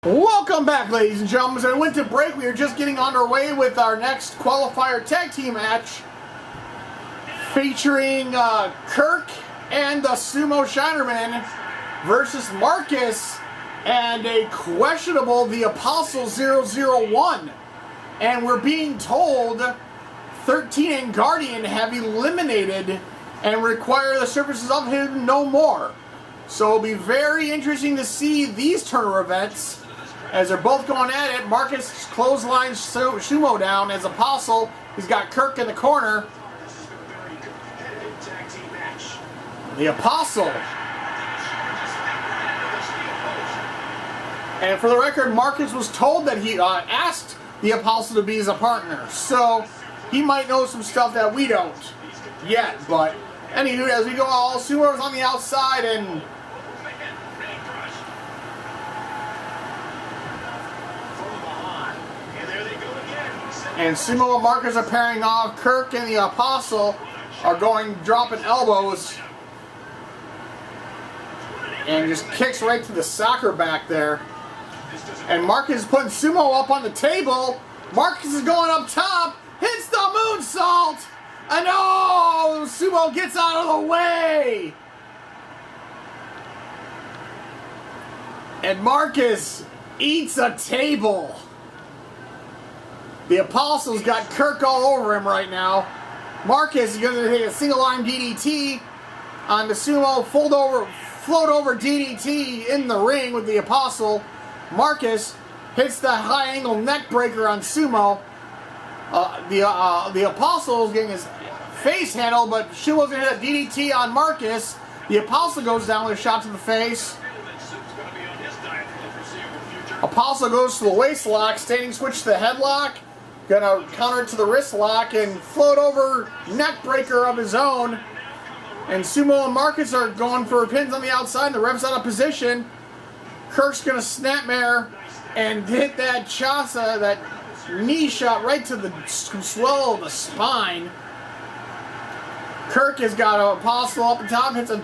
Welcome back, ladies and gentlemen. So we went to break. We are just getting on our way with our next qualifier tag team match featuring Kirk and the Sumo Shinerman versus Marcus and a questionable The Apostle 001. And we're being told 13 and Guardian have eliminated and require the services of him no more. So it'll be very interesting to see these Turner events as they're both going at it. Marcus clotheslines Sumo down as Apostle. He's got Kirk in the corner. The Apostle. And for the record, Marcus was told that he asked the Apostle to be his partner. So he might know some stuff that we don't yet. But anywho, as we go, all Sumo's on the outside and Sumo and Marcus are pairing off. Kirk and the Apostle are dropping elbows. And just kicks right to the soccer back there. And Marcus is putting Sumo up on the table. Marcus is going up top. Hits the moonsault. And oh, Sumo gets out of the way. And Marcus eats a table. The Apostle's got Kirk all over him right now. Marcus is going to hit a single arm DDT on the Sumo, float over DDT in the ring with the Apostle. Marcus hits the high angle neck breaker on Sumo. The Apostle is getting his face handled, but Sumo's going to hit a DDT on Marcus. The Apostle goes down with a shot to the face. Apostle goes to the waist lock, standing switch to the headlock. Gonna counter to the wrist lock and float over neck breaker of his own. And Sumo and Marcus are going for pins on the outside. The ref's out of position. Kirk's gonna snapmare and hit that chasa, that knee shot right to the swell of the spine. Kirk has got an Apostle up the top, hits a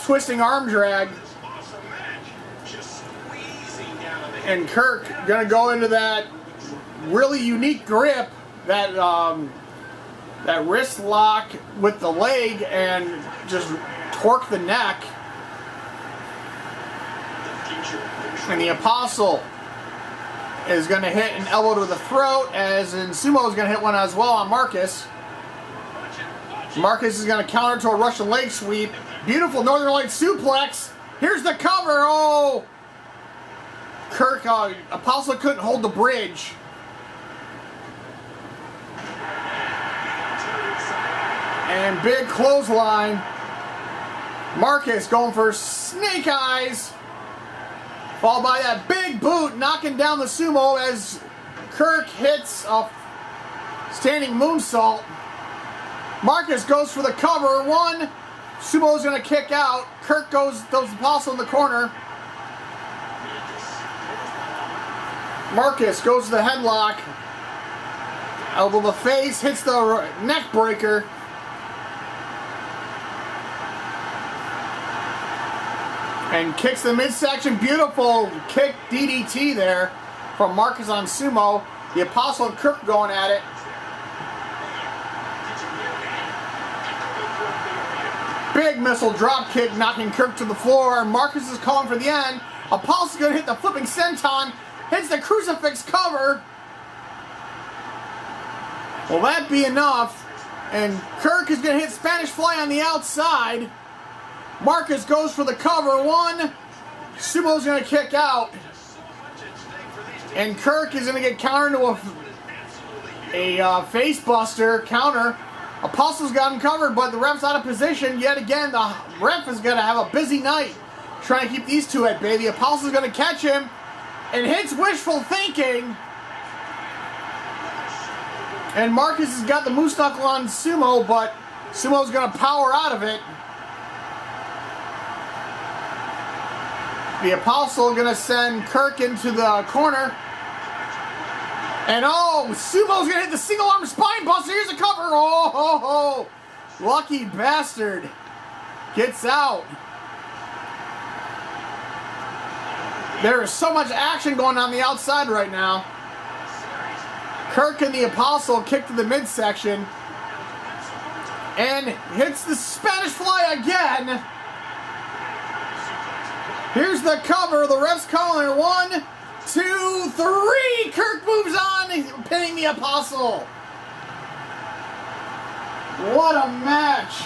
twisting arm drag. And Kirk gonna go into that really unique grip, that that wrist lock with the leg, and just torque the neck. And the Apostle is gonna hit an elbow to the throat, as in Sumo is gonna hit one as well on Marcus. Marcus is gonna counter to a Russian leg sweep. Beautiful Northern Lights suplex. Here's the cover. Oh! Kirk, Apostle couldn't hold the bridge. And big clothesline. Marcus going for snake eyes. Followed by that big boot, knocking down the Sumo as Kirk hits a standing moonsault. Marcus goes for the cover. One. Sumo's going to kick out. Kirk throws Apostle in the corner. Marcus goes to the headlock. Elbow to the face, hits the neck breaker. And kicks the midsection. Beautiful kick DDT there from Marcus on Sumo. The Apostle and Kirk going at it. Big missile drop kick knocking Kirk to the floor. Marcus is calling for the end. Apostle's going to hit the flipping senton. Hits the crucifix cover. Will that be enough? And Kirk is going to hit Spanish Fly on the outside. Marcus goes for the cover. One. Sumo's going to kick out. And Kirk is going to get countered to a face buster counter. Apostle's got him covered, but the ref's out of position. Yet again, the ref is going to have a busy night trying to keep these two at bay. The Apostle's going to catch him and hits wishful thinking. And Marcus has got the moose knuckle on Sumo, but Sumo's going to power out of it. The Apostle going to send Kirk into the corner. And oh, Sumo's going to hit the single arm spine buster. Here's a cover. Oh, lucky bastard. Gets out. There is so much action going on the outside right now. Kirk and the Apostle kick to the midsection and hits the Spanish Fly again. Here's the cover. The ref's calling it 1, 2, 3. Kirk moves on, pinning the Apostle. What a match.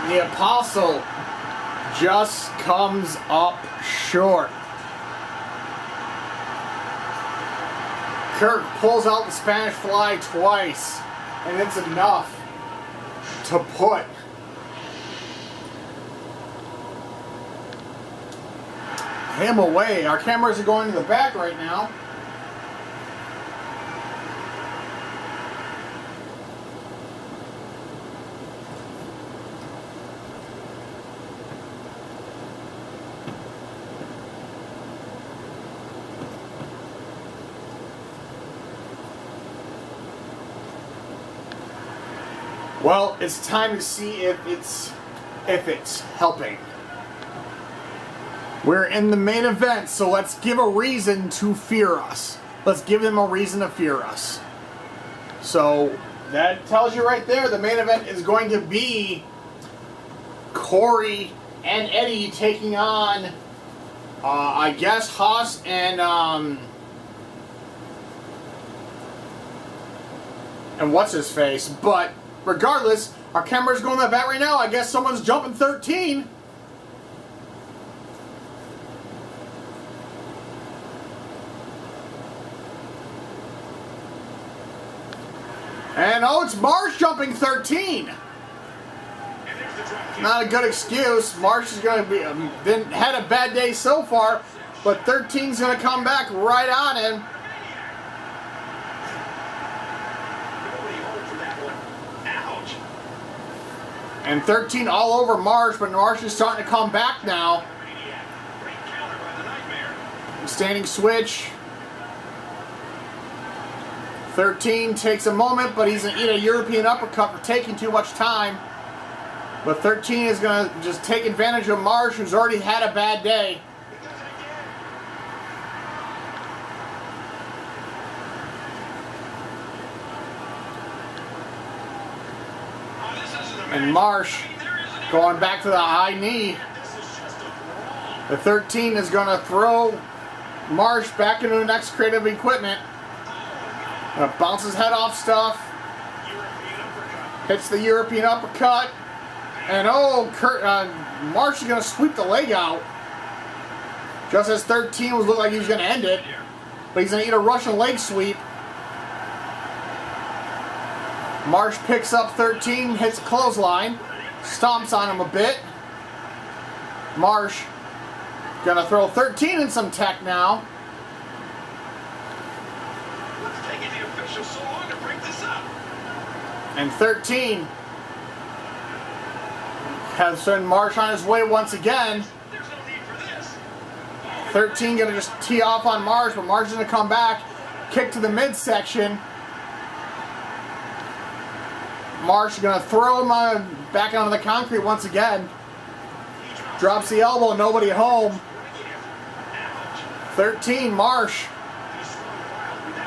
The Apostle just comes up short. Kirk pulls out the Spanish Fly twice, and it's enough to put him away. Our cameras are going to the back right now. Well, it's time to see if it's helping. We're in the main event, so let's give a reason to fear us. Let's give them a reason to fear us. So that tells you right there, the main event is going to be Corey and Eddie taking on, I guess, Haas and what's his face, but regardless, our camera's going to the back right now. I guess someone's jumping 13. And oh, it's Marsh jumping 13. Not a good excuse. Marsh is going to be had a bad day so far, but 13's going to come back right on him. And 13 all over Marsh, but Marsh is starting to come back now. Standing switch. 13 takes a moment, but he's going to eat a European uppercut for taking too much time. But 13 is going to just take advantage of Marsh, who's already had a bad day. And Marsh going back to the high knee. The 13 is going to throw Marsh back into the next crate of equipment. Bounce his head off stuff. Hits the European uppercut. And oh, Marsh is going to sweep the leg out. Just as 13 was looking like he was going to end it. But he's going to eat a Russian leg sweep. Marsh picks up 13, hits a clothesline, stomps on him a bit. Marsh gonna throw 13 in some tech now. What's taking the officials so long to break this up? And 13 has sent Marsh on his way once again. There's no need for this. 13 gonna just tee off on Marsh, but Marsh is gonna come back, kick to the midsection. Marsh is going to throw him back onto the concrete once again. Drops the elbow, nobody home. 13, Marsh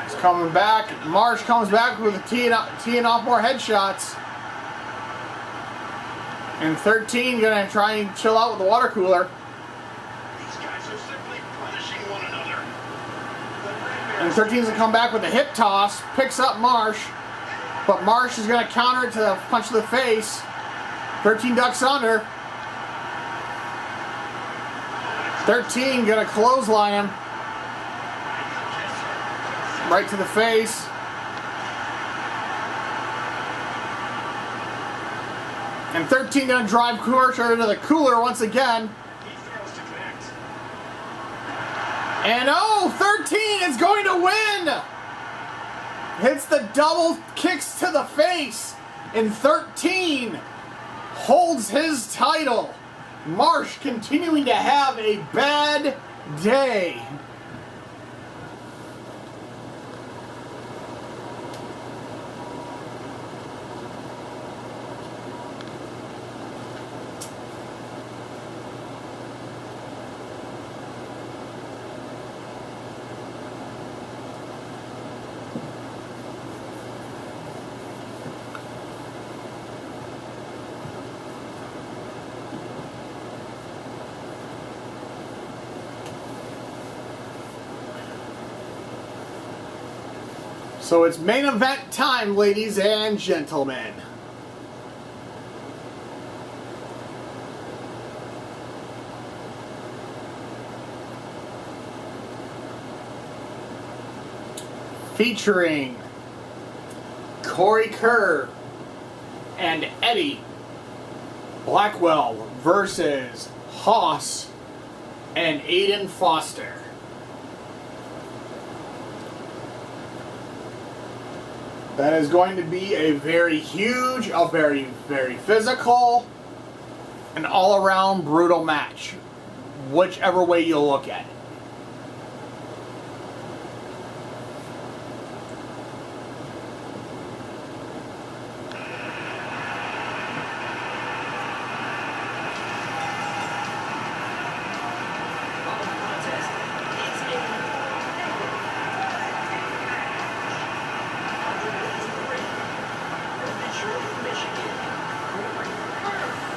is coming back. Marsh comes back with teeing off more headshots. And 13 going to try and chill out with the water cooler. These guys are simply punishing one another. And 13's going to come back with a hip toss, picks up Marsh. But Marsh is going to counter it to the punch to the face. 13 ducks under. 13 going to clothesline him. Right to the face. And 13 going to drive Marsh into the cooler once again. He fails to connect. And oh, 13 is going to win! Hits the double kicks to the face. And 13 holds his title. Marsh continuing to have a bad day. So it's main event time, ladies and gentlemen. Featuring Corey Kerr and Eddie Blackwell versus Haas and Aiden Foster. That is going to be a very huge, a very, very physical, an all-around brutal match, whichever way you look at it.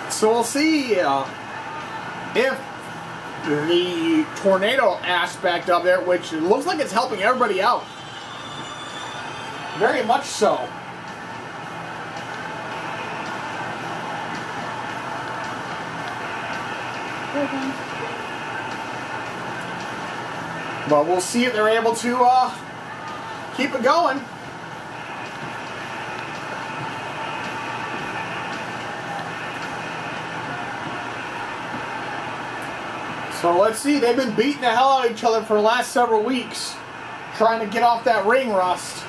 So we'll see if the tornado aspect of it, which looks like it's helping everybody out. Very much so. But we'll see if they're able to keep it going. So let's see, they've been beating the hell out of each other for the last several weeks, trying to get off that ring rust.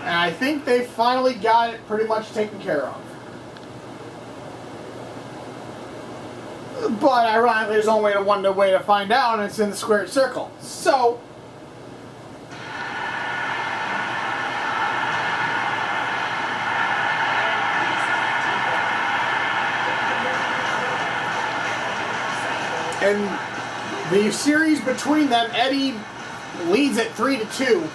And I think they finally got it pretty much taken care of. But ironically, there's only one way to find out, and it's in the squared circle. So and the series between them, Eddie leads at 3-2.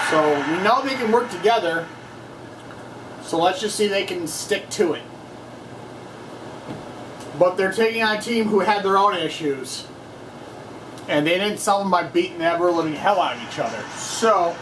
So we know they can work together. So let's just see if they can stick to it. But they're taking on a team who had their own issues. And they didn't solve them by beating the ever-living hell out of each other. So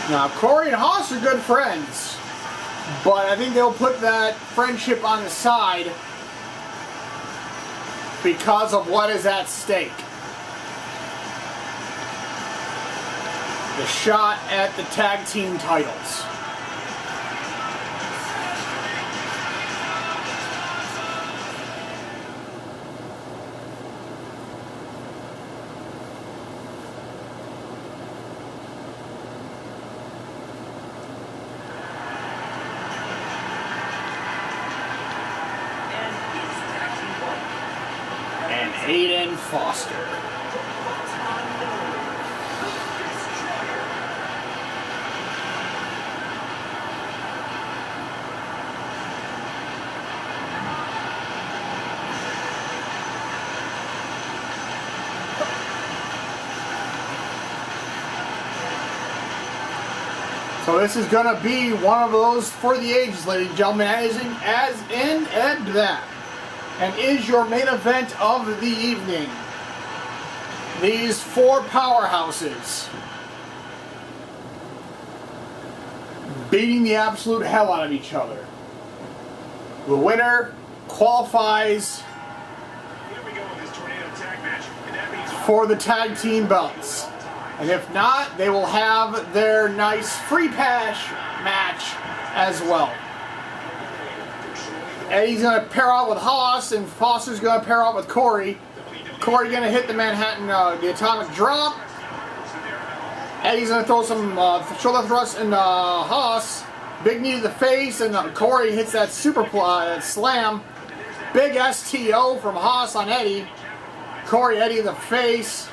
now, Corey and Haas are good friends, but I think they'll put that friendship on the side because of what is at stake. The shot at the tag team titles. Aiden Foster. So this is going to be one of those for the ages, ladies and gentlemen, as in and that. And is your main event of the evening. These four powerhouses beating the absolute hell out of each other. The winner qualifies for the tag team belts. And if not, they will have their nice free pass match as well. Eddie's going to pair out with Haas, and Foster's going to pair out with Corey. Corey going to hit the Manhattan, the atomic drop. Eddie's going to throw some shoulder thrust and Haas. Big knee to the face, and Corey hits that super slam. Big STO from Haas on Eddie. Corey, Eddie in the face.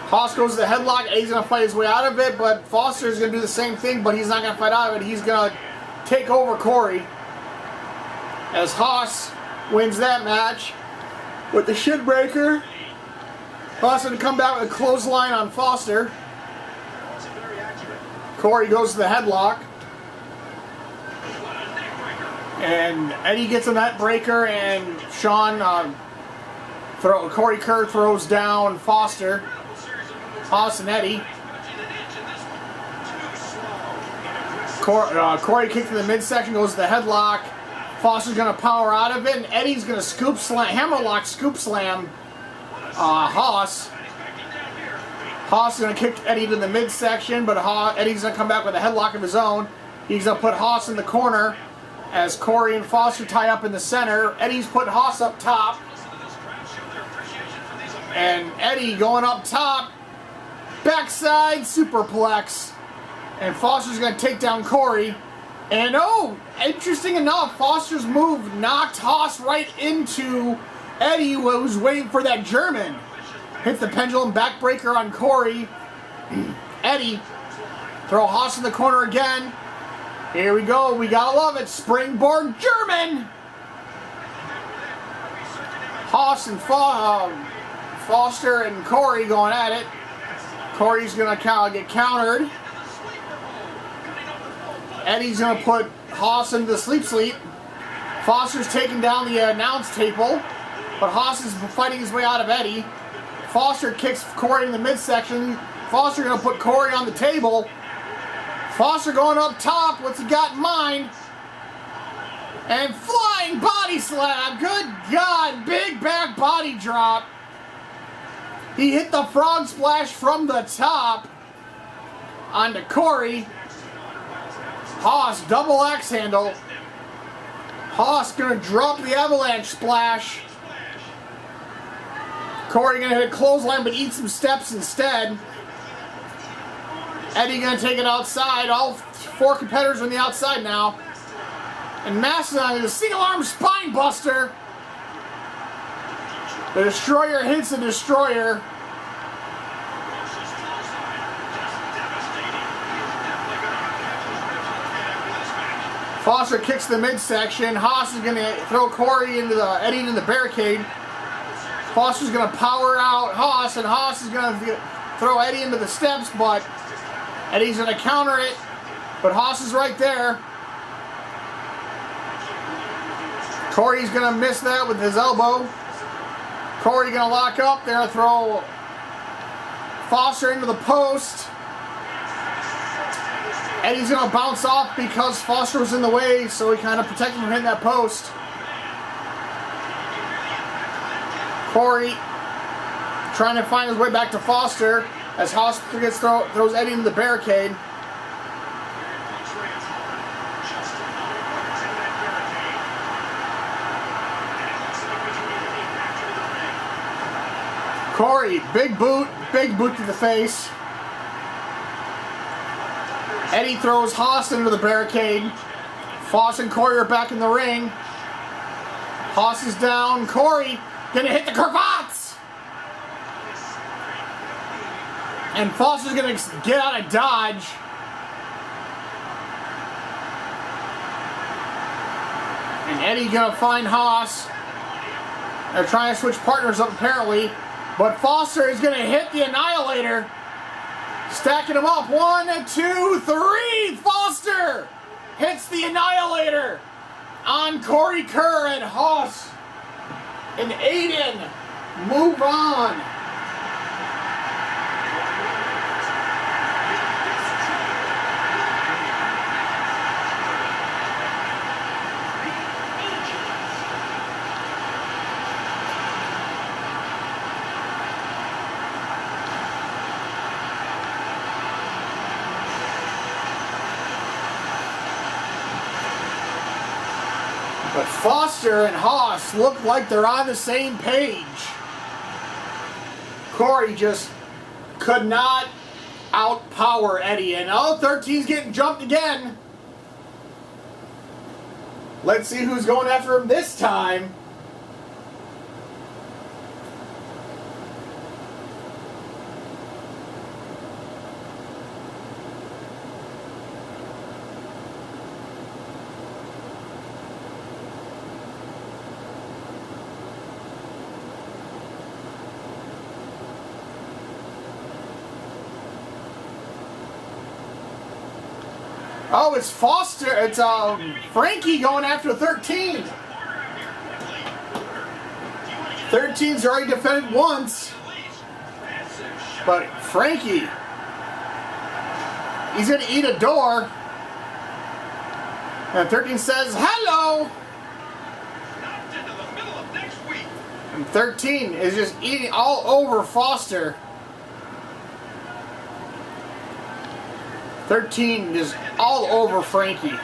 Haas goes to the headlock. Eddie's going to fight his way out of it, but Foster's going to do the same thing, but he's not going to fight out of it. He's going to take over Corey as Haas wins that match with the shin breaker. Haas going to come back with a clothesline on Foster. Corey goes to the headlock. And Eddie gets a net breaker, and Corey Kerr throws down Foster. Haas and Eddie. Corey kicked in the midsection, goes to the headlock. Foster's going to power out of it, and Eddie's going to hammerlock scoop slam Haas. Haas is going to kick Eddie to the midsection, but Eddie's going to come back with a headlock of his own. He's going to put Haas in the corner as Corey and Foster tie up in the center. Eddie's put Haas up top. And Eddie going up top. Backside superplex. And Foster's going to take down Corey. And oh, interesting enough, Foster's move knocked Haas right into Eddie, who was waiting for that German. Hit the pendulum backbreaker on Corey. Eddie, throw Haas in the corner again. Here we go, we gotta love it. Springboard German! Haas and Foster and Corey going at it. Corey's gonna get countered. Eddie's gonna put Haas into the sleep. Foster's taking down the announce table, but Haas is fighting his way out of Eddie. Foster kicks Corey in the midsection. Foster gonna put Corey on the table. Foster going up top. What's he got in mind? And flying body slam. Good God, big back body drop. He hit the frog splash from the top onto Corey. Haas, double X handle. Haas gonna drop the avalanche splash. Corey gonna hit a clothesline but eat some steps instead. Eddie gonna take it outside. All four competitors are on the outside now. And Mastodon is a single arm spine buster. The Destroyer hits the Destroyer. Foster kicks the midsection. Haas is going to throw Corey into Eddie into the barricade. Foster's going to power out Haas, and Haas is going to throw Eddie into the steps, but Eddie's going to counter it. But Haas is right there. Corey's going to miss that with his elbow. Corey going to lock up. They're going to throw Foster into the post. Eddie's going to bounce off because Foster was in the way, so he kind of protected him from hitting that post. Corey trying to find his way back to Foster as Haas throws Eddie into the barricade. Corey, big boot to the face. Eddie throws Haas into the barricade. Foss and Corey are back in the ring. Haas is down. Corey Gonna hit the cravats. And Foster's gonna get out of dodge. And Eddie gonna find Haas. They're trying to switch partners up apparently. But Foster is gonna hit the Annihilator. Stacking them up. 1, 2, 3. Foster hits the Annihilator on Corey Kerr, and Haas and Aiden move on. But Foster and Haas look like they're on the same page. Corey just could not outpower Eddie. And 13's getting jumped again. Let's see who's going after him this time. Oh, it's Foster. It's Frankie going after 13. 13's already defended once. But Frankie, he's going to eat a door. And 13 says, hello. And 13 is just eating all over Foster. 13 is all over Frankie.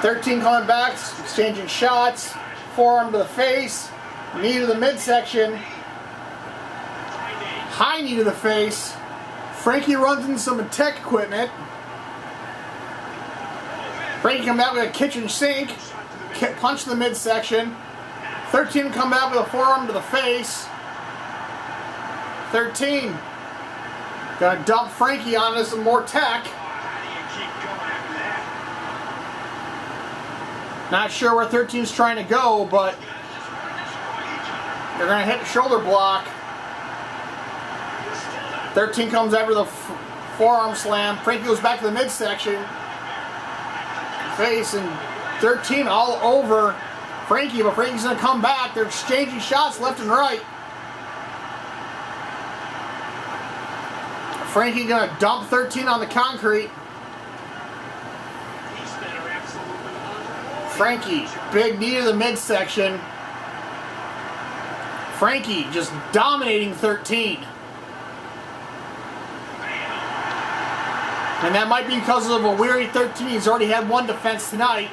13 coming back, exchanging shots. Forearm to the face. Knee to the midsection. High knee to the face. Frankie runs into some tech equipment. Frankie comes out with a kitchen sink. Punch to the midsection. 13 come out with a forearm to the face. 13 gonna dump Frankie onto some more tech. Not sure where 13's trying to go, but they're gonna hit the shoulder block. 13 comes after the forearm slam. Frankie goes back to the midsection. Face, and 13 all over Frankie, but Frankie's gonna come back. They're exchanging shots left and right. Frankie gonna dump 13 on the concrete. Frankie, big knee to the midsection. Frankie just dominating 13. And that might be because of a weary 13. He's already had one defense tonight.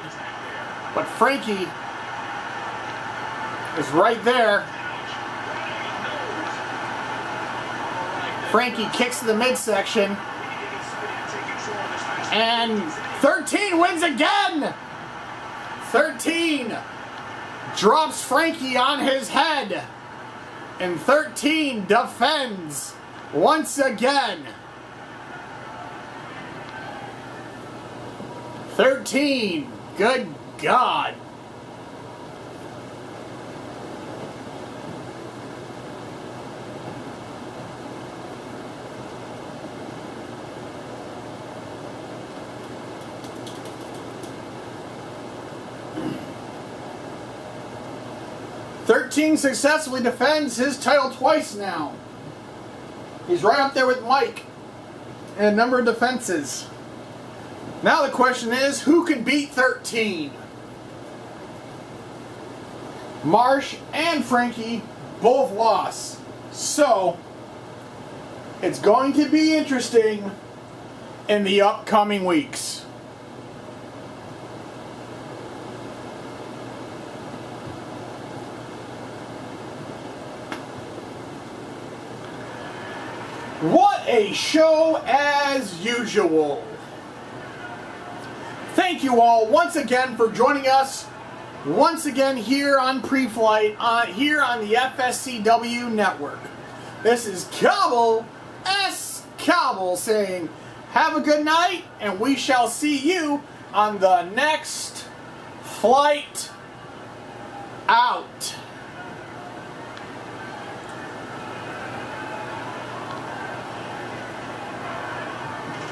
But Frankie is right there. Frankie kicks to the midsection. And 13 wins again! 13 drops Frankie on his head. And 13 defends once again. 13, good God. Thirteen successfully defends his title twice now. He's right up there with Mike in a number of defenses. Now the question is, who can beat 13? Marsh and Frankie both lost. So, it's going to be interesting in the upcoming weeks. What a show as usual. Thank you all once again for joining us once again here on Preflight, here on the FSCW network. This is Cobble saying, have a good night, and we shall see you on the next flight out.